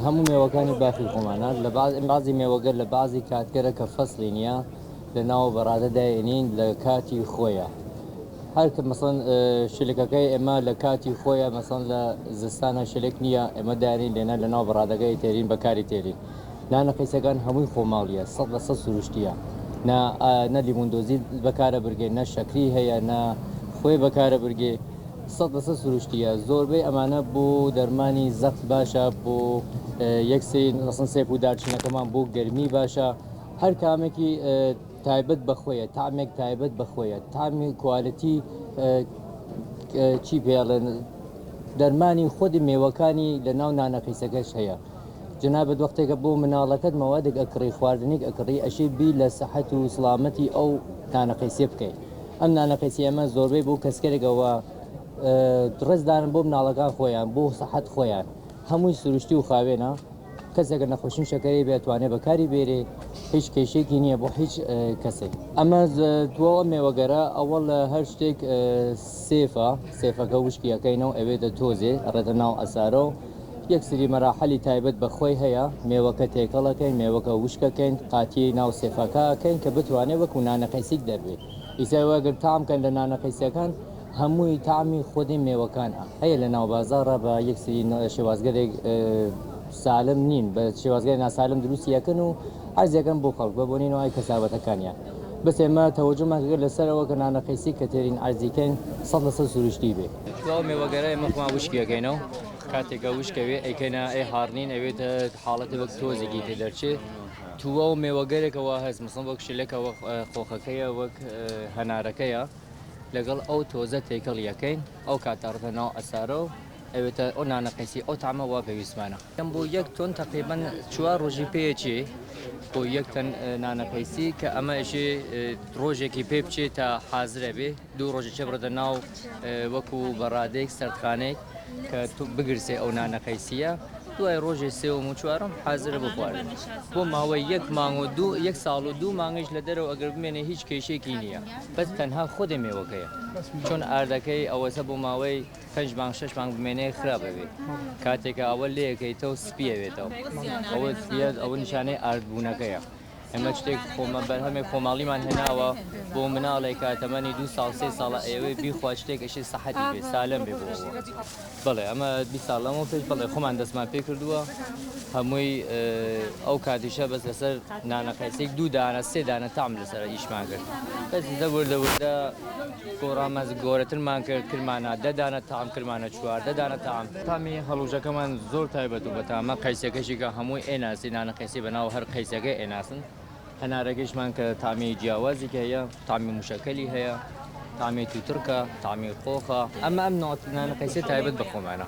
هەموو میوەکانی باخی خۆمانە لە بعضی میوەگەر لە بعضی کاتگەرە کە فەسڵی نییە لە ناو بەڕادەداێنین لە کاتی خۆیە هەر مەسڵەن شلەکەکەی ئێمە لە کاتی خۆیە مەسڵەن لە زستانە شلێک نییە ئێمە دارین لێنە لە ناو بەڕادەکەی تێرین بەکاری تێرین نانە قەیسەکان هەمووی خۆماڵیە 100% سروشتیە نە لیموندۆزی بەکارە بگێ نە شەکری هەیە نە خۆی بەکارە بگێ 100% سروشتیە زۆربەی ئەمانە بۆ دەرمانی زەخت باشە بۆ یەکسی سێپ و دارچینەکەمان بۆ گەرمی باشە هەر کامێکی تایبەت بەخۆیە تامێک تایبەت بەخۆیە تامی کوالەتی چی پێڵێن دەرمانی خودی میوەکانی لە ناو نانەقیسەکەش هەیە جنابەت وەختێکە بۆ مناڵەکەت مەوادێک ئەکڕی خواردنێک ئەکڕی ئەشی بی لە سەحەت و سڵامەتی ئەو نانەقیسێ بکەیت ئەم نانەقیسی ئەمە زۆربەی بۆ کەسکەرێکەوە ڕێزدارن بۆ مناڵەکان خۆیان بۆ سەحەت خۆیان هەمووی سروشتی و خاوێنە کەسێکە نەخۆشین شەکەری بێتوانێت بەکاری بێرێ هیچ کێشێکی نییە بۆ هیچ کەسێک ئەمە دووە مێوەگەرە ئەوە لە هەر شتێک سێفەکە وشکیەکەینەوە ئەوێتە تۆزێ ڕێتە ناو ئەسارە و یەکسری مەراحەلی تایبەت بەخۆی هەیە میوەکە تێکەڵەکەین میوەکە وشکەکەین قاتی ناو سێفەکەکەین کە بتوانێت وەکو نانەقەیسیک دەبێت ئیساوەگەر تامکەن لە نانەقەیسەکان هەمووی تامی خودی میوەکانە هەیە لە ناو بازارڕە بە یەکسری شێوازگەرێک سالم نین بە شێوازگەری ناسالم دروستیەکەن و عرزیەکەن بۆ خەڵک ببوونینەوەی کەسابەتەکانیان بەس ئێمە تەوەجۆمانکرد لەسەرەوە کە نانەقەیسی کە تێرین عرزیکەین 100% سروشتی بێ تو میوەگەرە ئێمە خۆمان وشکیەکەینەوە کاتێکە وشکەوێ ئەیکەینە ئەی هاڕنین ئەوێتە حاڵەتی وەک تۆزێکی تێ دەرچێت تووە و میوەگەرێکەوە هەست مەسڵەن وەک شلێکەوە خۆخەکەیە وەک هەنارەکەیە لەگەڵ ئەو تۆزە تێکەڵیەکەین ئەو کاتەڕتە ناو ئەسارە و ئەوێتە ئەو نانەقەیسی ئەو تامە وا پێویستمانە ئەم بۆ یەک تۆن تقریبان چوار ڕۆژی پێچێ بۆ یەکتەن نانەقەیسی کە ئەمە ئەشێ ڕۆژێکی پێ بچێت تا حازرە بێ دوو ڕۆژی چێ بڕدە ناو وەکو بەڕادێک سەردخانەیەک کە تو بگرسێ ئەو نانەقەیسیە دوای ڕۆژێ سێوم و چوارم حازرە بخواردن بۆ ماوەی یەک مانگ و یەک ساڵ و دوو مانگش لە دەرەوە ئەگەر بمێنێ هیچ کێشێکی نییە بەس تەنها خودی میوەکەیە چۆن ئاردەکەی ئەوەسە بۆ ماوەی 5 مانگ 6 مانگ بمێنێ خراپ بێت کاتێکە ئەوە لێەکەیتەوە سپیەوێتەوە ئەوە سپیەت ئەوە نیشانەی ئاردبوونەکەیە ئەمە شتێک بەرهەمێک خۆماڵیمان هێناوە بۆ مناڵێک کاتەمەنی 2 ساڵ 3 ساڵە ئێوەی بیخوا شتێکەشی سەحەتی بێ سالم بێ بۆ بڵێ ئەمە 20 ساڵەمەوە پێش بڵێ خۆمان دەستمان پێ کردووە هەمووی ئەو کاتیشە بەس لەسەر نانەقەیسێک 2 دانە 3 دانە تام لەسەر ئیشمان کرد بەس دەوردە گۆڕامەز گۆرەترمان کرد کردمانە 10 دانە تام کردمانە 14 دانە تامی هەڵوژەکەمان زۆر تایبەت و بەتامە قەیسەکەشیکە هەمووی ئێناسی نانەقەیسی بەناو هەر قەیسەکەی ئێناسن هەنارەکەشمان کە تامی جیاوازی هەیە تامی مشەکەلی هەیە تامی تووتڕکە تامی خۆخە ئەمە ئەم نانەقەیسی تایبەت بە خۆمانە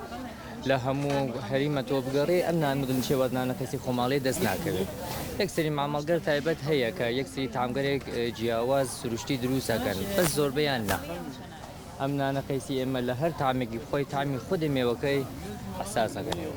لە هەموو هەریمە تۆ بگەڕێ ئەم نانمدن شێوەت نانەقەیسی خۆماڵی دەست ناکەوێت یەکسری مامەڵگەر تایبەت هەیە کە یەکسری تامگەرێک جیاواز سروشتی دروستەکەن بەس زۆربەیان نا ئەم نانەقەیسی ئێمە لە هەر تامێکی خۆی تامی خودی میوەکەی ئەساسەکەنەوە